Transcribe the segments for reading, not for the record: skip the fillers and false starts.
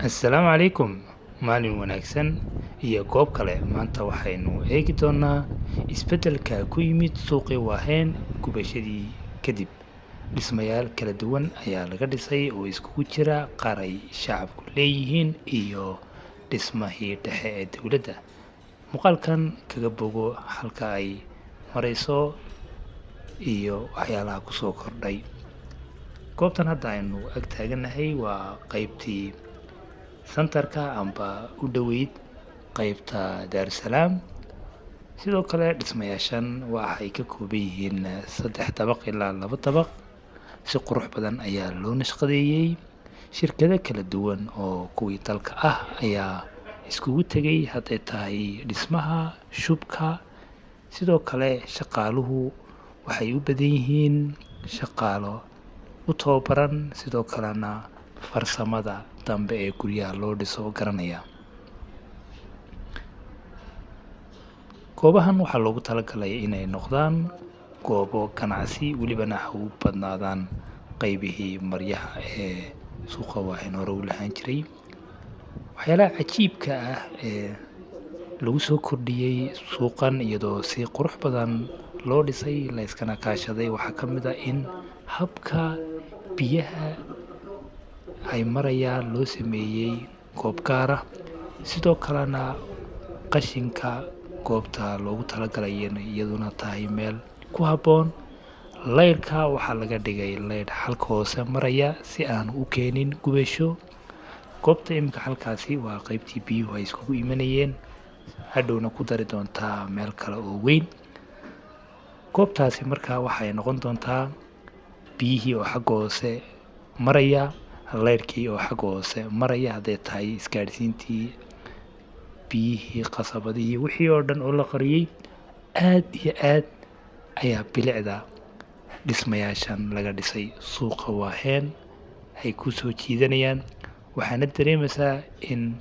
Assalaamu calaykum. Maalin wanaagsan iyo goob kale. Maanta waxaynu eegi doonaa isbeddelka ku yimid suuqii Waaheen gubashadii kadib. Dhismayaal kala duwan ayaa laga dhisay oo iskugu jira qaar ay shacabku leeyihiin iyo dhismahii dhexe ee dowladda. Muuqaalkan kaga bogo halka ay marayso iyo waxyaalaha ku soo kordhay. Goobtan hadda aynu ag taaganahay waa qaybtii santarka amba u dhoweyd qaybta Daarusalaam. Sidoo kale dhismayaashan waxay ka kooban yihiin 3 dabaq ilaa 2 dabaq. Si qurux badan ayaa loo nashqadeeyey. Shirkado kala duwan oo kuwii dalka ah ayaa iskugu tegay hadday tahay dhismaha, shubka. Sidoo kale shaqaaluhu waxay u badan yihiin shaqaalo u tababaran, sidoo kalena farsamada dambe ee guryaha loo dhiso garanaya. Goobahan waxaa loogu talagalay inay noqdaan goobo ganacsi, welibana ha u badnaadaan qaybihii maryaha ee suuqa Waaheen hore u lahaan jiray. Waxyaalaha cajiibka ah ee lagu soo kordhiyey suuqan iyadoo si qurux badan loo dhisay la iskana kaashaday waxaa ka mid ah in habka biyaha ay marayaan loo sameeyey goob gaar ah. Sidoo kalena qashinka goobta loogu talagalay iyaduna tahay meel ku habboon. Laydhka waxaa laga dhigay laydh halka hoose maraya si aan u keenin gubasho. Goobta imika halkaasi waa qaybtii biyuhu ay iskugu imanayeen, hadhowna ku dari doontaa meel kale oo weyn. Goobtaasi markaa waxay noqon doontaa biyihii oo xagga hoose maraya, laydhkii oo xagga hoose maraya, hadday tahay isgaadhsiintii, biyihii, qasabadihii, wixii oo dhan oo la qariyey. Aad iyo aad ayaa bilicda dhismayaashan laga dhisay suuqa Waaheen ay ku soo jiidanayaan. Waxaana dareemaysaa in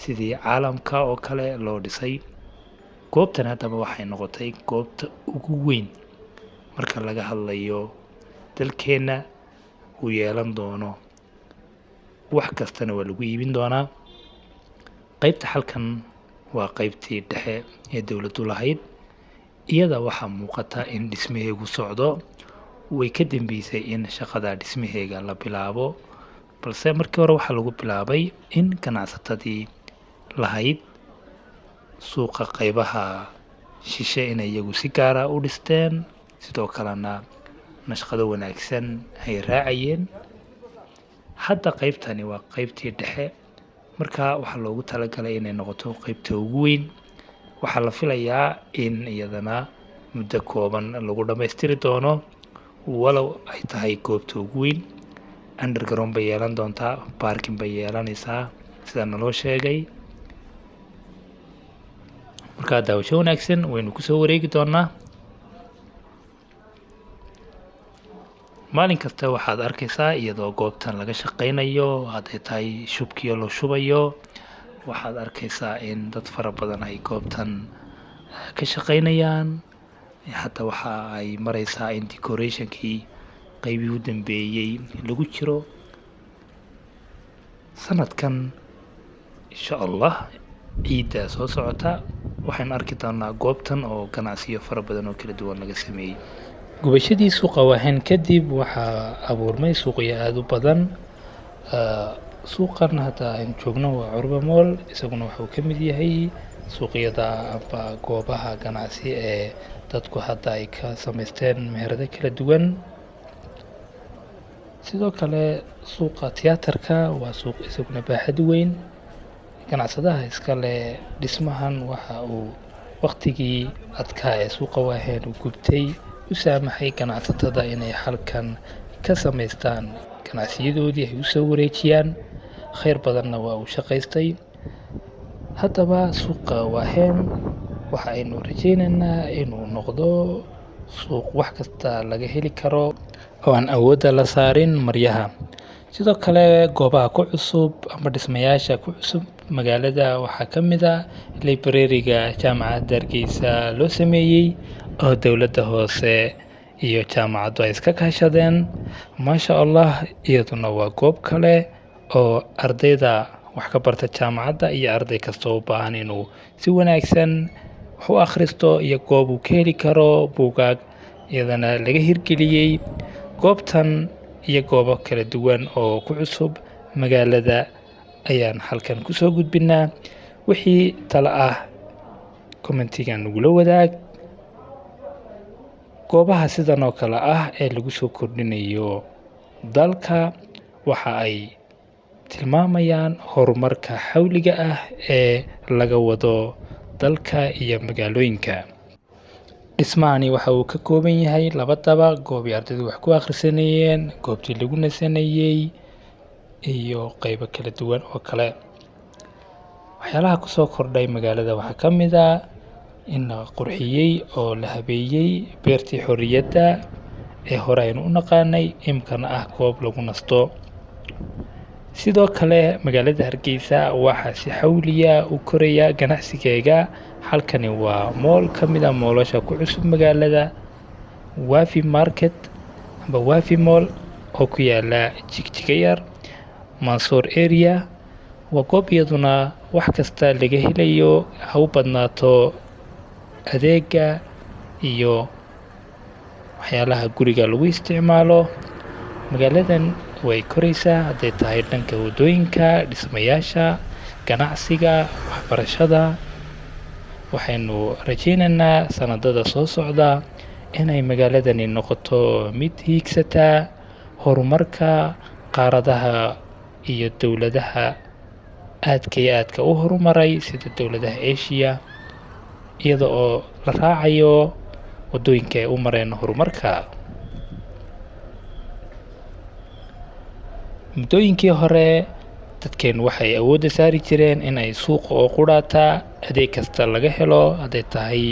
sidii caalamka oo kale loo dhisay. Goobtan haddaba waxay noqotay goobta ugu weyn marka laga hadlayo dalkeenna uu yeelan doono. Wax kastana waa lagu iibin doonaa. Qaybta halkan waa qaybtii dhexe ee dowladdu lahayd. Iyada waxaa muuqata in dhismaheegu socdo. Way ka dambeysay in shaqada dhismaheega la bilaabo, balse markii hore waxaa lagu bilaabay in ganacsatadii lahayd suuqa qaybaha shishe inay iyagu si gaara u dhisteen, sidoo kalena nashqado wanaagsan ay raacayeen. Hadda qaybtani waa qaybtii dhexe, markaa waxaa loogu talagalay inay noqoto qaybta ugu weyn. Waxaa la filayaa in iyadana muddo kooban lagu dhammaystiri doono, walow ay tahay goobta ugu weyn. Underground bay yeelan doontaa, parking bay yeelanaysaa sida naloo sheegay. Markaa daawasho wanaagsan waynu ku soo wareegi doonaa. Maalin kasta waxaad arkaysaa iyadoo goobtan laga shaqaynayo, hadday tahay shubkiyo la shubayo. Waxaad arkaysaa in dad fara badan ay goobtan ka shaqaynayaan. Hadda waxa ay maraysaa in decorationkii qaybihii u dambeeyey lagu jiro. Sanadkan insha Allah ciidda soo socota waxaynu arki doonaa goobtan oo ganacsiyo fara badan oo kala duwan laga sameeyey. Gubashadii suuqa Waaheen kadib waxaa abuurmay suuqyo aad u badan. Suuqan hadda aynu joogno waa Curba Mall, isaguna wuxuu ka mid yahay suuqyada amba goobaha ganacsi ee dadku hadda ay ka samaysteen meherado kala duwan. Sidoo kale suuqa tiyaatarka waa suuq isaguna baaxad weyn. Ganacsadaha iska leh dhismahan waxa uu waqtigii adkaa ee suuqa Waaheen u gubtay u saamaxay ganacsatada inay halkan ka samaystaan ganacsiyadoodii ay u soo wareejiyaan. Khayr badanna waa uu shaqaystay. Haddaba suuqa Waaheen waxa aynu rajaynaynaa inuu noqdo suuq wax kasta laga heli karo oo aan awoodda la saarin maryaha. Sidoo kale goobaha ku cusub ama dhismayaasha ku cusub magaalada waxaa ka mid ah librariga jaamacadda Hargeysa loo sameeyey oo dowladda hoose iyo jaamacaddu ay iska kaashadeen. Maasha Allah, iyaduna waa goob kale oo ardayda wax ka barta jaamacadda iyo arday kasta oo u baahan inuu si wanaagsan wax u akhristo iyo goob uu ka heli karo buugaag iyadana laga hirgeliyey. Goobtan iyo goobo kala duwan oo ku cusub magaalada ayaan halkan kusoo gudbinaa. Wixii talo ah commentiga nagula wadaag. Goobaha sidan oo kale ah ee lagu soo kordhinayo dalka waxa ay tilmaamayaan horumarka xawliga ah ee laga wado dalka iyo magaalooyinka. Dhismahani waxa uu ka kooban yahay 2 dabaq, goobii ardaydu wax ku akhrisanayeen, goobtii lagu nasanayay iyo qaybo kala duwan oo kale. Waxyaalaha ku soo kordhay magaalada waxaa ka mid ah in la qurxiyey oo la habeeyey beertii xorriyadda ee hore aynu u naqaanay, imkana ah goob lagu nasto. Sidoo kale magaalada Hargeysa waxaa si xawliya u koraya ganacsigeega. Halkani waa mool ka mid ah moolasha ku cusub magaalada, Wafi Market amba Wafi Mall oo ku yaala Jigjiga yar, Mansour area. Waa goob iyaduna wax kasta laga helayo, ha u badnaato adeega iyo waxyaalaha guriga lagu isticmaalo. Magaaladan way koraysaa hadday tahay dhanka wadooyinka, dhismayaasha, ganacsiga, waxbarashada. Waxaynu rajaynaynaa sanadada soo socda inay magaaladani noqoto mid hiigsata horumarka qaaradaha iyo dowladaha aadka u horumaray sida dowladaha Asia, iyada oo la raacayo wadooyinka ay u mareen horumarka. Muddooyinkii hore dadkeenu waxay awoodda saari jireen in ay suuqa oo quraata adeeg kasta laga helo, hadday tahay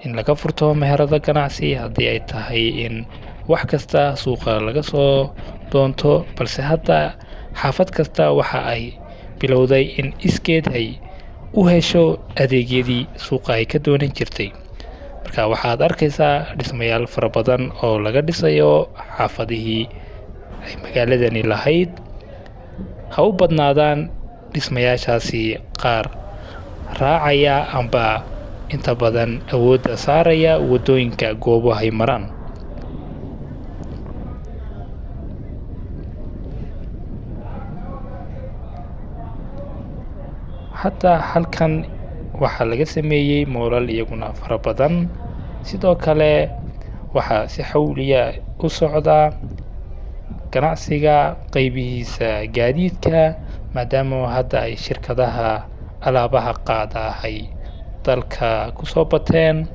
in laga furto meherado ganacsi, haddii ay tahay in wax kasta suuqa laga soo doonto. Balse hadda xaafad kasta waxa ay bilowday in iskeed ay u hesho adeegyadii suuqa ay ka doonan jirtay. Marka waxaad arkaysaa dhismayaal fara badan oo laga dhisayo xaafadihii ay magaaladani lahayd. Ha u badnaadaan dhismayaashaasi qaar raacaya amba inta badan awoodda saaraya wadooyinka goobahay maraan. Hataa halkan waxaa laga sameeyey moolal iyaguna fara badan. Sidoo kale waxaa si xawliya u socda ganacsiga qaybihiisa gaadiidka, maadaama hadda ay shirkadaha alaabaha qaada ay dalka ku soo bateen.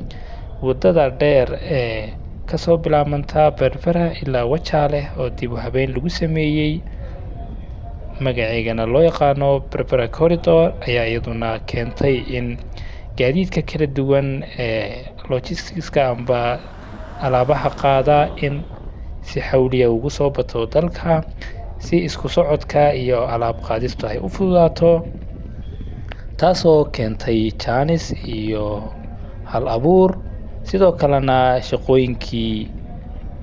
Waddada dheer ee ka soo bilaabanta Berbera ilaa Wajaale oo dib u habeyn lagu sameeyey, magaceegana loo yaqaano Berbera Corridor, ayaa iyaduna keentay in gaadiidka kala duwan ee logistics-ka amba alaabaha qaada in si xawliya ugu soo bato dalka, si isku socodka iyo alaab qaadistu ay u fududaato, taasoo keentay jaanis iyo hal abuur. Sidoo kalena shaqooyinkii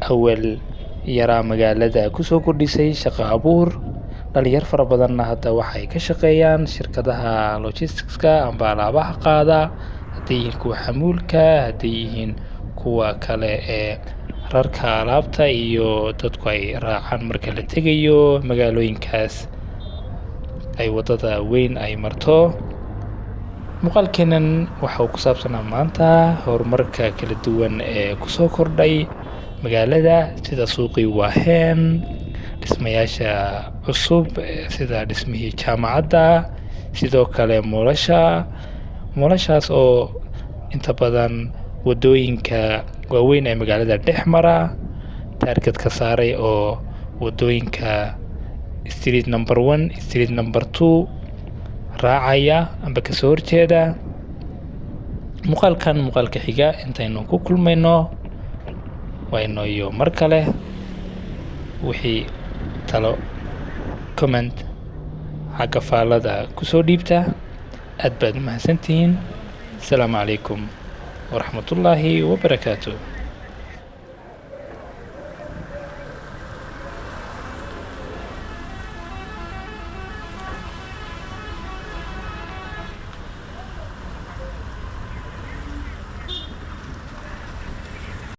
awal yaraa magaalada kusoo kordhisay shaqo abuur. Dhalinyar fara badanna hadda waxay ka shaqeeyaan shirkadaha logistics-ka amba alaabaha qaada, hadday yihiin kuwa xamuulka, hadday yihiin kuwa kale ee rarka alaabta iyo dadku ay raacaan marka la tegayo magaalooyinkaas ay waddada weyn ay marto. Muuqaalkeenan waxa uu ku saabsanaa maanta horumarka kala duwan ee ku soo kordhay magaalada, sida suuqii Wahen, dhismayaasha cusub sida dhismihii jaamacadda, sidoo kale moolashaas oo inta badan wadooyinka waaweyn ee magaalada dhex mara, taargad ka saaray oo wadooyinka street number 1, street number 2 raacaya amba kasoo horjeeda. Muuqaalka xiga intaynu ku kulmayno wayno iyo mar kale. Wixii talo comment xagga faalada kusoo dhiibta. aad baad u mahadsantihiin. Asalaamu calaykum waraxmatullaahi wabarakaatuh.